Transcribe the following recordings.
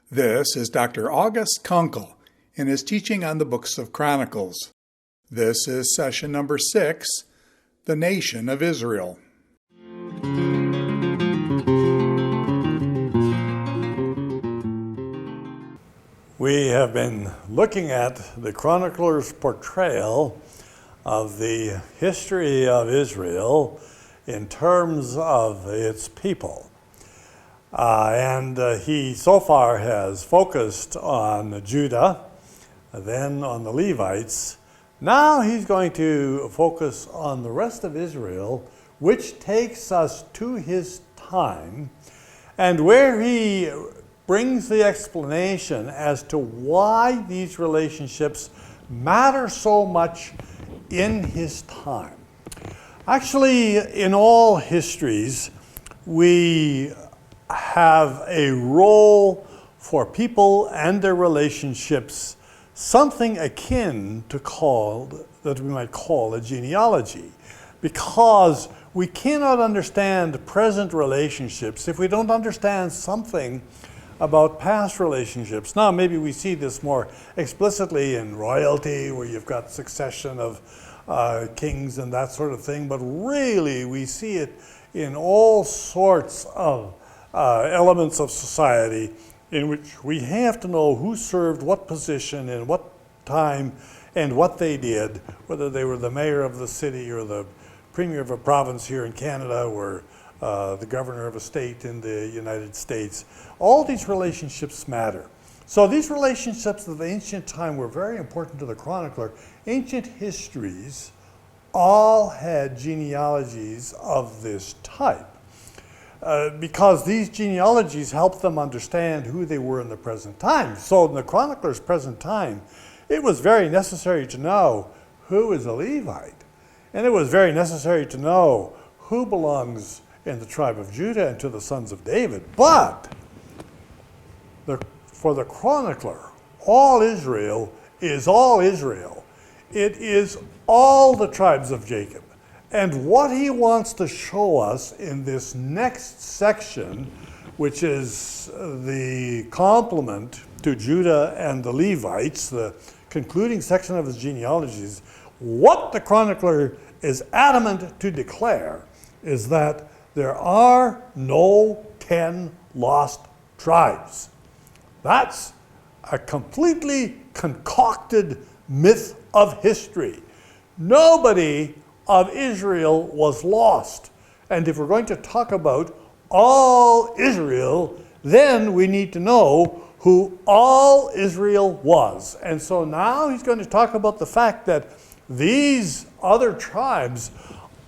This is Dr. August Konkel in his teaching on the books of Chronicles. This is session number 6, The Nation of Israel. We have been looking at the chronicler's portrayal of the history of Israel in terms of its people. He so far has focused on Judah, then on the Levites. Now he's going to focus on the rest of Israel, which takes us to his time, and where he brings the explanation as to why these relationships matter so much in his time. Actually, in all histories, we have a role for people and their relationships, something akin to that we might call a genealogy, because we cannot understand present relationships if we don't understand something about past relationships. Now, maybe we see this more explicitly in royalty, where you've got succession of kings and that sort of thing, but really we see it in all sorts of elements of society in which we have to know who served what position in what time and what they did, whether they were the mayor of the city or the premier of a province here in Canada or the governor of a state in the United States. All these relationships matter. So these relationships of the ancient time were very important to the chronicler. Ancient histories all had genealogies of this type. Because these genealogies help them understand who they were in the present time. So in the chronicler's present time, it was very necessary to know who is a Levite. And it was very necessary to know who belongs in the tribe of Judah and to the sons of David. But for the chronicler, all Israel is all Israel. It is all the tribes of Jacob. And what he wants to show us in this next section, which is the complement to Judah and the Levites, the concluding section of his genealogies, what the chronicler is adamant to declare is that there are no 10 lost tribes. That's a completely concocted myth of history. Nobody of Israel was lost. And if we're going to talk about all Israel, then we need to know who all Israel was. And so now he's going to talk about the fact that these other tribes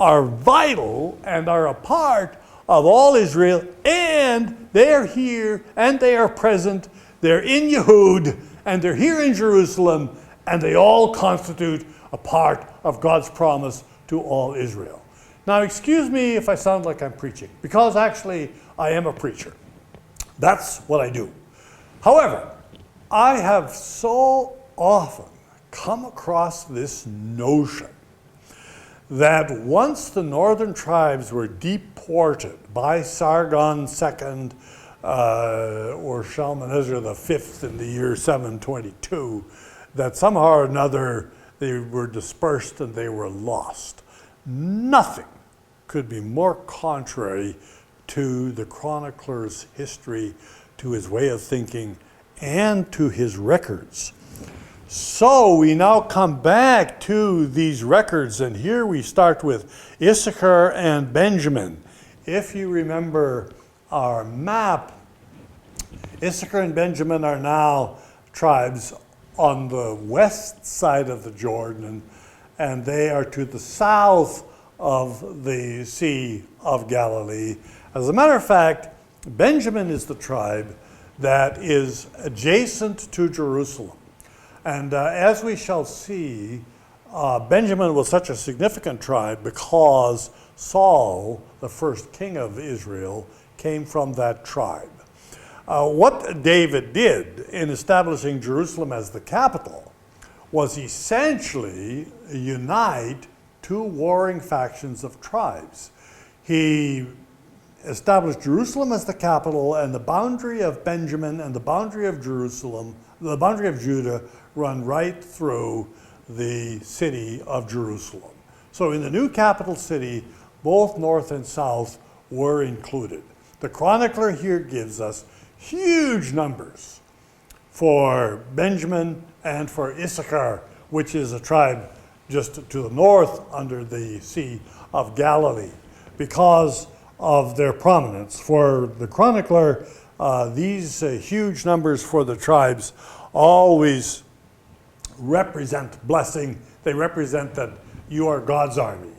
are vital and are a part of all Israel, and they're here and they are present. They're in Yehud and they're here in Jerusalem, and they all constitute a part of God's promise to all Israel. Now, excuse me if I sound like I'm preaching, because actually I am a preacher. That's what I do. However, I have so often come across this notion that once the northern tribes were deported by Sargon II or Shalmaneser V in the year 722, that somehow or another they were dispersed and they were lost. Nothing could be more contrary to the chronicler's history, to his way of thinking, and to his records. So we now come back to these records, and here we start with Issachar and Benjamin. If you remember our map, Issachar and Benjamin are now tribes on the west side of the Jordan, and they are to the south of the Sea of Galilee. As a matter of fact, Benjamin is the tribe that is adjacent to Jerusalem. And as we shall see, Benjamin was such a significant tribe because Saul, the first king of Israel, came from that tribe. What David did in establishing Jerusalem as the capital was essentially unite two warring factions of tribes. he established Jerusalem as the capital, and the boundary of Benjamin and the boundary of Jerusalem, the boundary of Judah, run right through the city of Jerusalem. So in the new capital city, both north and south were included. The chronicler here gives us huge numbers for Benjamin and for Issachar, which is a tribe just to the north under the Sea of Galilee, because of their prominence. For the chronicler, these huge numbers for the tribes always represent blessing. They represent that you are God's army.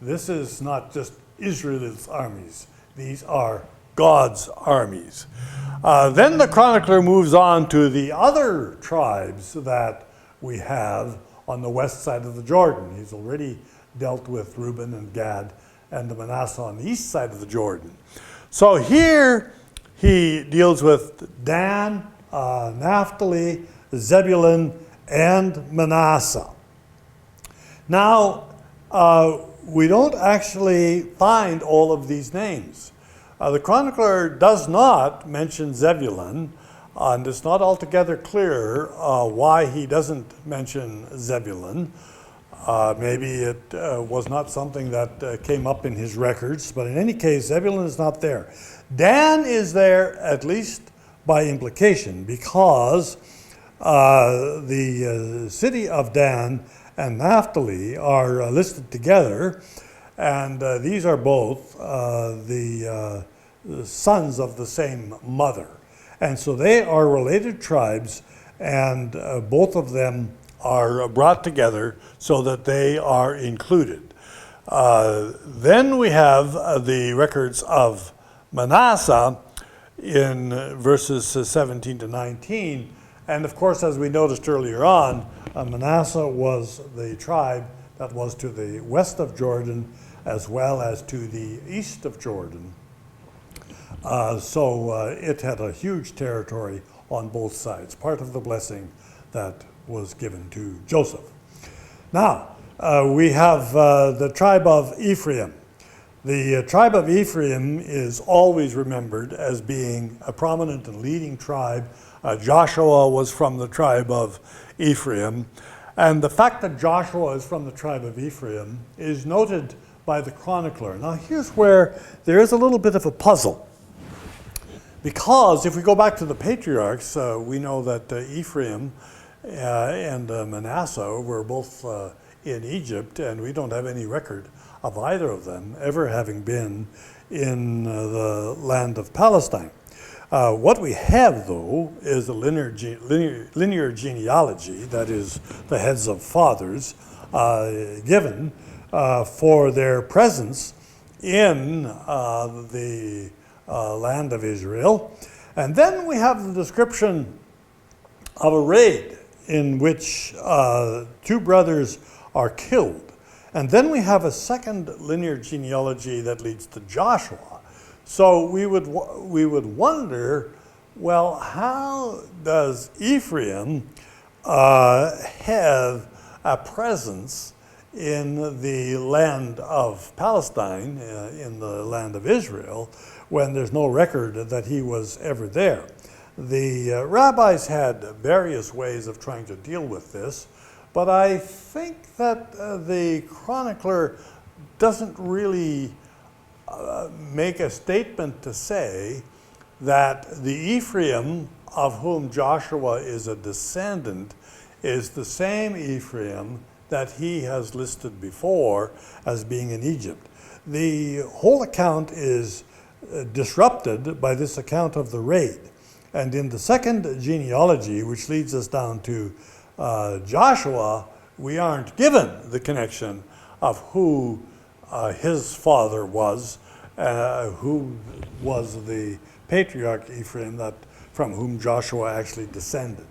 This is not just Israel's armies. These are God's armies. Then the chronicler moves on to the other tribes that we have on the west side of the Jordan. He's already dealt with Reuben and Gad and the Manasseh on the east side of the Jordan. So here he deals with Dan, Naphtali, Zebulun, and Manasseh. Now, we don't actually find all of these names. The chronicler does not mention Zebulun, and it's not altogether clear why he doesn't mention Zebulun. Maybe it was not something that came up in his records, but in any case, Zebulun is not there. Dan is there, at least by implication, because the city of Dan and Naphtali are listed together, and these are both the sons of the same mother. And so they are related tribes, and both of them are brought together so that they are included. Then we have the records of Manasseh in verses 17 to 19. And of course, as we noticed earlier on, Manasseh was the tribe that was to the west of Jordan as well as to the east of Jordan. So it had a huge territory on both sides, part of the blessing that was given to Joseph. Now, we have the tribe of Ephraim. The tribe of Ephraim is always remembered as being a prominent and leading tribe. Joshua was from the tribe of Ephraim. And the fact that Joshua is from the tribe of Ephraim is noted by the chronicler. Now, here's where there is a little bit of a puzzle. Because if we go back to the patriarchs, we know that Ephraim and Manasseh were both in Egypt, and we don't have any record of either of them ever having been in the land of Palestine. What we have, though, is a linear genealogy, that is, the heads of fathers, given for their presence in the land of Israel. And then we have the description of a raid in which two brothers are killed. And then we have a second linear genealogy that leads to Joshua. So we would wonder, well, how does Ephraim have a presence in the land of Palestine, in the land of Israel, when there's no record that he was ever there? The rabbis had various ways of trying to deal with this, but I think that the chronicler doesn't really make a statement to say that the Ephraim of whom Joshua is a descendant is the same Ephraim that he has listed before as being in Egypt. The whole account is disrupted by this account of the raid. And in the second genealogy, which leads us down to Joshua, we aren't given the connection of who his father was, who was the patriarch Ephraim from whom Joshua actually descended.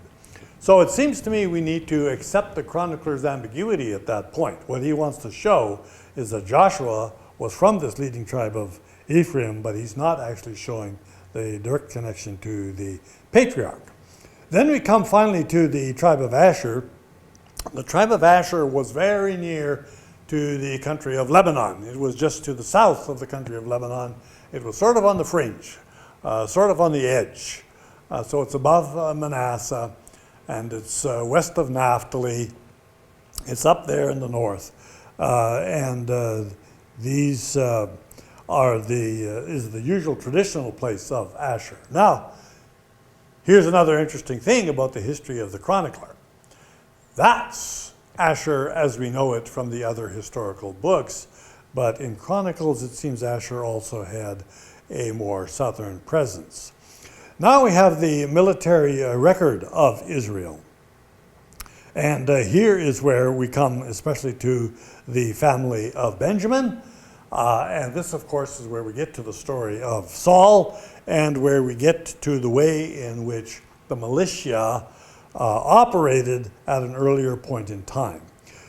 So it seems to me we need to accept the chronicler's ambiguity at that point. What he wants to show is that Joshua was from this leading tribe of Ephraim, but he's not actually showing the direct connection to the patriarch. Then we come finally to the tribe of Asher. The tribe of Asher was very near to the country of Lebanon. It was just to the south of the country of Lebanon. It was sort of on the fringe, sort of on the edge. So it's above Manasseh, and it's west of Naphtali. It's up there in the north. These is the usual traditional place of Asher. Now, here's another interesting thing about the history of the chronicler. That's Asher as we know it from the other historical books, but in Chronicles it seems Asher also had a more southern presence. Now we have the military record of Israel. And here is where we come especially to the family of Benjamin. And this, of course, is where we get to the story of Saul and where we get to the way in which the militia operated at an earlier point in time.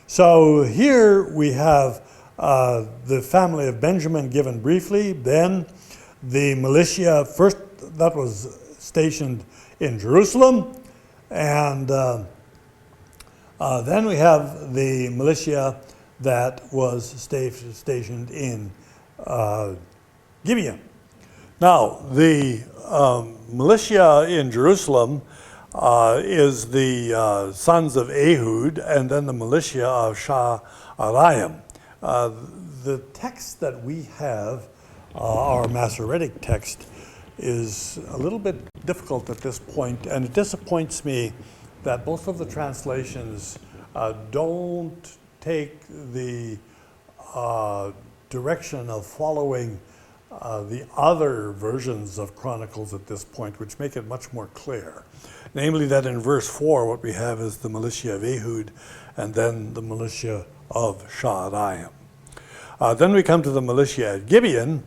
So here we have the family of Benjamin given briefly, then the militia, first that was stationed in Jerusalem, and then we have the militia that was stationed in Gibeon. Now, the militia in Jerusalem is the sons of Ehud, and then the militia of Sha'araim. The text that we have, our Masoretic text, is a little bit difficult at this point, and it disappoints me that both of the translations don't take the direction of following the other versions of Chronicles at this point, which make it much more clear. Namely that in verse 4, what we have is the militia of Ehud and then the militia of Sha'araim. Then we come to the militia at Gibeon.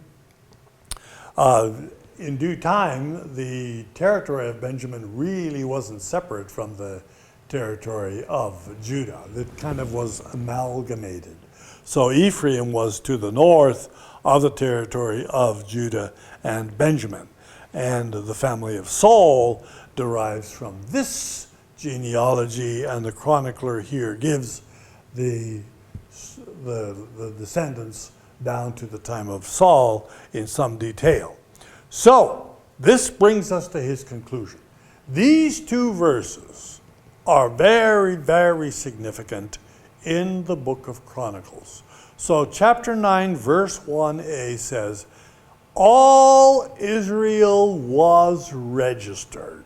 In due time, the territory of Benjamin really wasn't separate from the territory of Judah. It kind of was amalgamated. So Ephraim was to the north of the territory of Judah and Benjamin. And the family of Saul derives from this genealogy, and the chronicler here gives the descendants down to the time of Saul in some detail. So this brings us to his conclusion. These two verses are very, very significant in the book of Chronicles. So chapter 9, verse 1a says, all Israel was registered.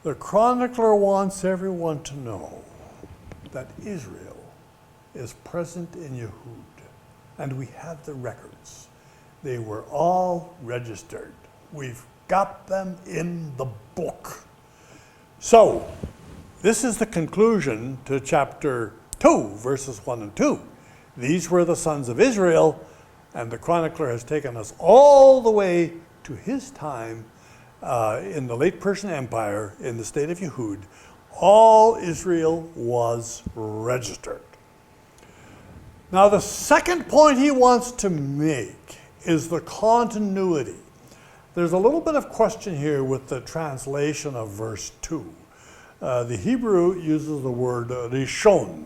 The chronicler wants everyone to know that Israel is present in Yehud, and we have the records. They were all registered. We've got them in the book. So, this is the conclusion to chapter 2, verses 1 and 2. These were the sons of Israel, and the chronicler has taken us all the way to his time in the late Persian Empire, in the state of Yehud. All Israel was registered. Now, the second point he wants to make is the continuity. There's a little bit of question here with the translation of verse 2. The Hebrew uses the word rishon.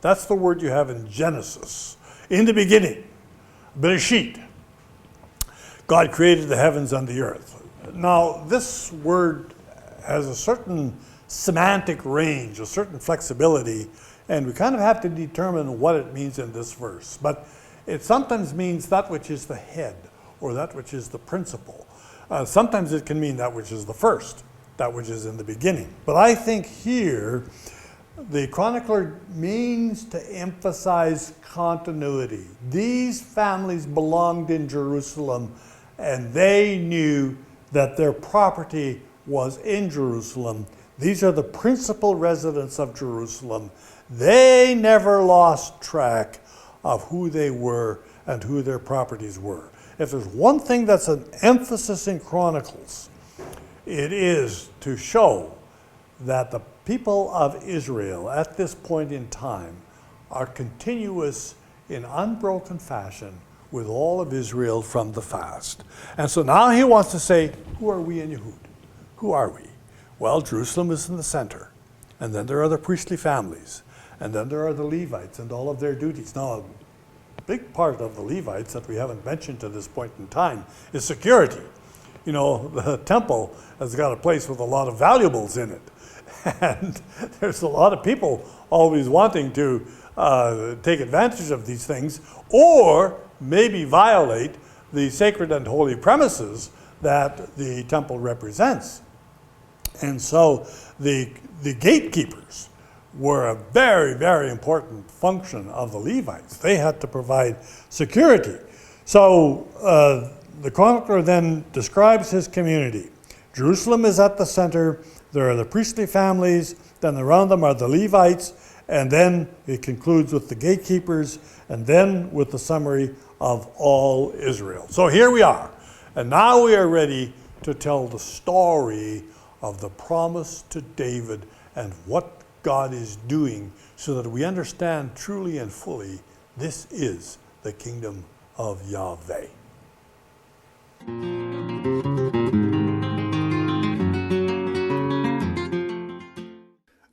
That's the word you have in Genesis. In the beginning, Bereshit, God created the heavens and the earth. Now, this word has a certain semantic range, a certain flexibility, and we kind of have to determine what it means in this verse. But it sometimes means that which is the head, or that which is the principle. Sometimes it can mean that which is the first, that which is in the beginning. But I think here, the chronicler means to emphasize continuity. These families belonged in Jerusalem, and they knew that their property was in Jerusalem. These are the principal residents of Jerusalem. They never lost track of who they were and who their properties were. If there's one thing that's an emphasis in Chronicles, it is to show that the people of Israel at this point in time are continuous in unbroken fashion with all of Israel from the past. And so now he wants to say, who are we in Yehud? Who are we? Well, Jerusalem is in the center. And then there are the priestly families. And then there are the Levites and all of their duties. Now, a big part of the Levites that we haven't mentioned to this point in time is security. You know, the temple has got a place with a lot of valuables in it. And there's a lot of people always wanting to take advantage of these things, or maybe violate the sacred and holy premises that the temple represents. And so the gatekeepers were a very, very important function of the Levites. They had to provide security. So the chronicler then describes his community. Jerusalem is at the center. There are the priestly families. Then around them are the Levites. And then it concludes with the gatekeepers, and then with the summary of all Israel. So here we are. And now we are ready to tell the story of the promise to David and what God is doing, so that we understand truly and fully this is the kingdom of Yahweh.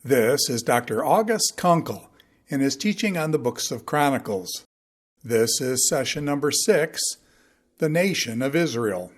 This is Dr. August Konkel in his teaching on the books of Chronicles. This is session number 6, The Nation of Israel.